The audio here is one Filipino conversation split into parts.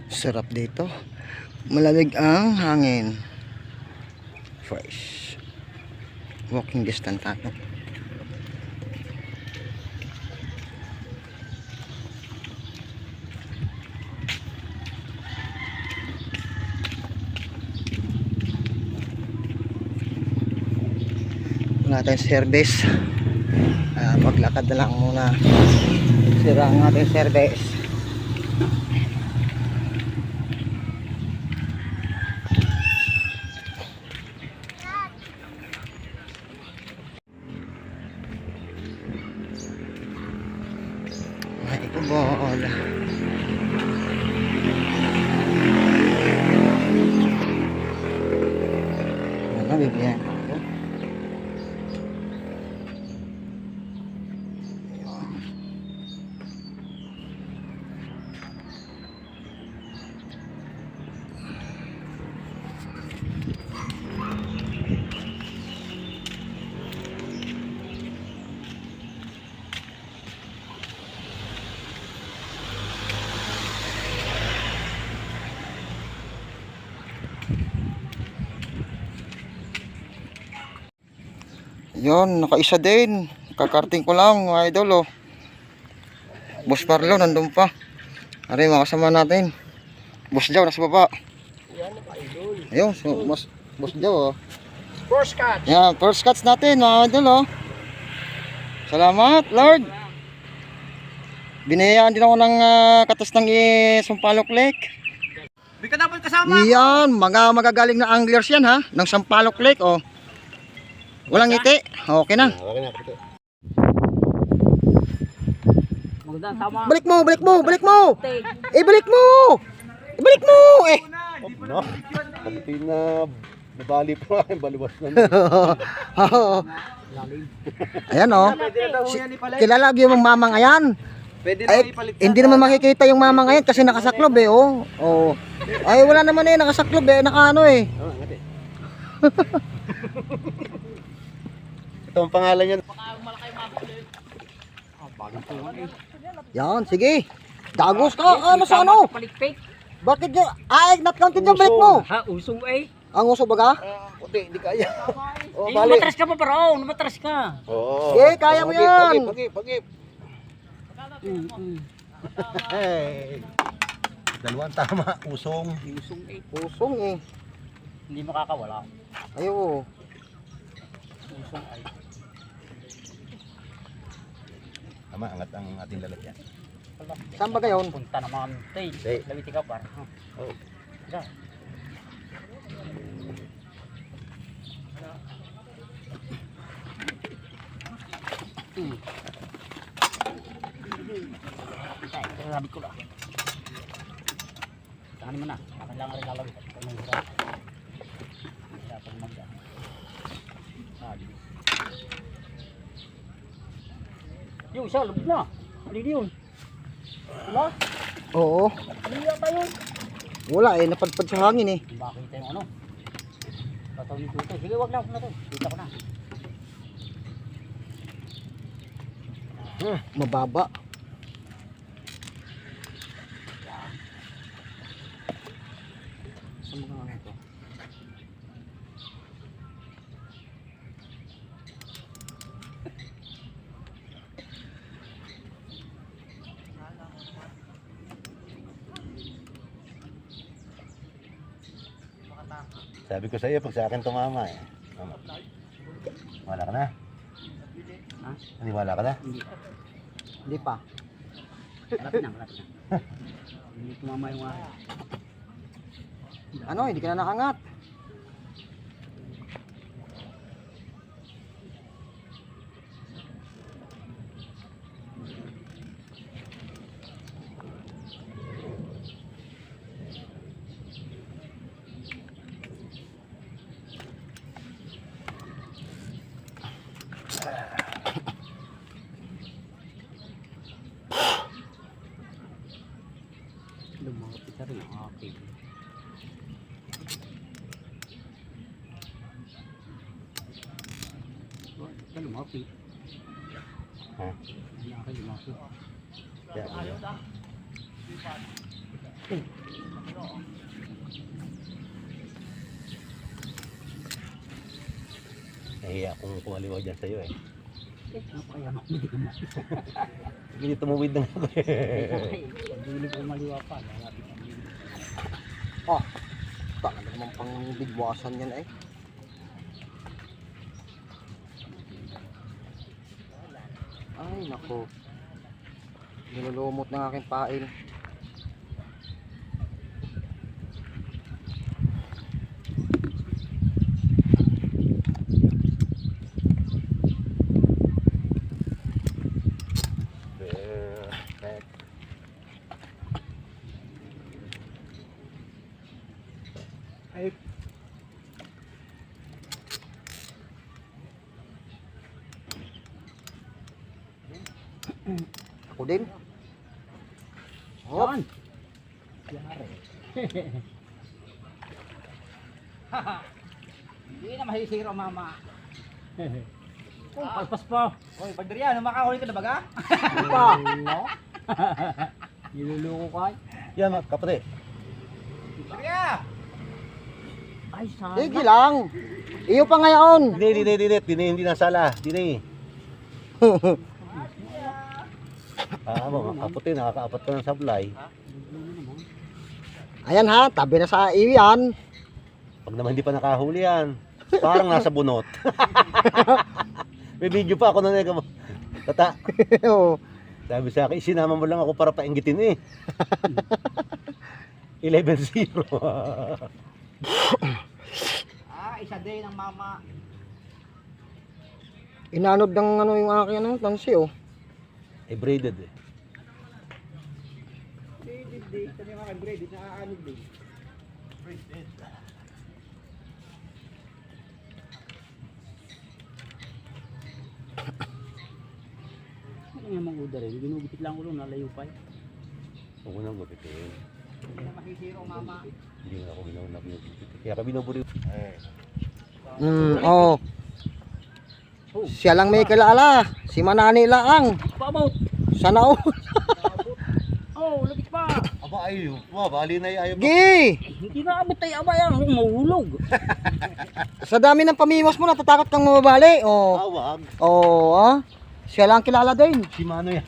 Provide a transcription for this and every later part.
Sarap dito. Malamig ang hangin. Fresh. Walking distance tayo. Wala tayong service. Maglakad na lang muna. Sira ang ating service. Ay, kubol. Ano, bibigyan ako. Yun, nakaisa din. Kakarting ko lang, mga idol, oh. Boss Marlo, nandun pa. Ari, mga kasama natin. Boss Jow, nasa baba. Ayun, so, Boss Jow, oh. First catch. Yan, first catch natin, mga idol, oh. Salamat, Lord. Binayaan din ako ng katas ng Sampaloc Lake. May ka dapat kasama. Yan, mga magagaling na anglers yan, ha. Ng Sampaloc Lake, oh. Walang ngiti. Okay na. Balik mo, balik mo, balik mo. Balik mo. Balik mo. No? Pagdating na nabali pa yung baliwas na. Ayan, oh. Kilala yung mamang ayan. Pwede Ay, hindi naman makikita yung mamang ayan kasi nakasaklob, eh, oh. Oh. Ay, wala naman, nakasaklob, nakaano, eh. Ito ang pangalan niyan. Yan, sige. Dagos ka, ano sa ano? Bakit yun? Ay, not counted yung balik mo. Ha, usong ay. Ang uso baga? Puti, hindi kaya. Oh, Matras ka pa pero, matras ka. Oo. Okay, kaya mo yan. Pagip. Hey. Dalawang tama, usong. Usong ay. Usong, eh. Hindi makakawala. Ayo. Usong ay. Tama, angat ang ating lalagyan. Saan ba gayon? Punta naman. Tay, lawiti ka par. Oh. Ja. Sabi ko lang. Tangan mo na. Kailangan rin lalawit. Dapat mag-yan. Yung isa, lubog na. Ano yun? Wala? Oo. Ano yata yun? Wala, napadpad sa hangin, eh. Makita yung ano. Tataw yung tuto. Sige, wag na to. Kita ko na. Mababa. Sa mga ano ito. Sabi ko sa iyo, pag sa akin tumama eh. Wala ka na? Ha? Hindi wala ka na? Hindi. Hindi pa. Malapit na. Hindi tumama yung Ano, hindi ka na nakangat. lumapit na rin ang aking. Ito lumapit. Ha? Ang aking lumapit. Kaya, Nahiya akong kumaliwa dyan sa'yo eh. Kaya hindi ko Hindi tumuwid na ako eh. Hindi ko maliwa pa. Malapit ang bibig. Oh, talaga naman pang bigwasan yan eh. Ay, nako. Nilulumot ng aking pain. Perfect. Ay, Ako din. Oh, Yan. Yari. Hindi na masisiro, mama. Oh, palpas pa. Hoy, Pagdirian, makahuli ka na baga? Pa. No? Niluluko ka. yan mga kapatid. Pagdirian! Ay, sana. sige lang. Iyo pa ngayon. Hindi nasala. Hindi. Mga kapatid, nakakaapat ka ng sablay. Ayan ha, tabi na sa iyo yan. Pag naman hindi pa nakahuli yan, parang nasa bunot. May video pa ako na nega mo. Tata, Oh, sabi sa akin, sinama mo lang ako para painggitin eh. 11-0. Isa day ng mama. inanod ng ano yung aking ano, tansi oh. Eh, braided eh. Hindi, sabi mga bread, nakaanog din. Ano yung mga uda rin? Ginugupit lang ulo, nalayo pa eh. Huwag mo nang gupitin. Hindi na masisiro, mama. Hindi na ako ginawa na gupitin. Kaya kami naburi. Oh. Siya lang may kilala. Si Manani lang. Pabot! Sana all. Oh, lagit pa! Aba, ayaw. Bali na ayaw. Gi! Hindi na abot tayo abay ang mahulog. Sa dami ng pamimos mo, natatakot kang mababali. Oh. Awag. Oh, ah. Siya lang kilala din. Si Mano yan.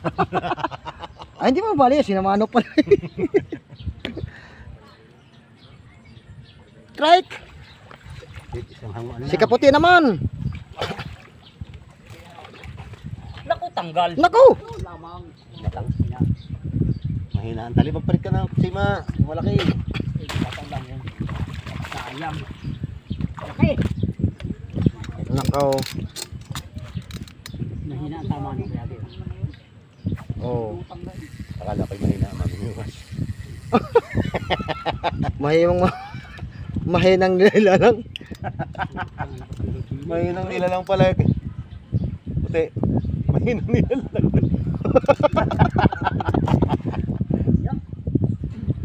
Ay, hindi mababali. Sinamano pala. Strike. Isang hanguan na. Si Kaputi naman. Naku, tanggal. Naku! Lamang. Matang. Mahina ang tali. Magpalit ka ng sima. Malaki. Batang lang yun. Sayang. Okay. Nakaw. Mahina ang tama ng kaya dito. Oh. Akala ko'y mahina ang mamimiwas. Mahinang nila lang. Mahinang nila lang pala. Puti. Mahinang nila lang.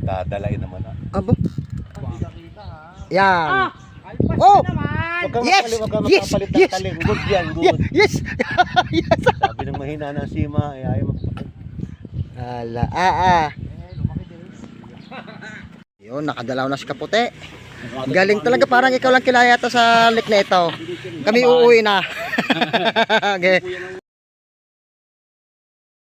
Dadalain naman ah. Abo. Yan. Ah! Oh! Huwag ka Yes! huwag ka Yes! magpapalit ng Yes! tali. Good yan, good. Yes! Yes! Sabi ng mahina ng sima, eh, ayaw magpapalit. Ala, Yun, nakadalaw na si Kaputi. Galing talaga, parang ikaw lang kilala yata sa lake na ito. Kami uuwi na. Okay.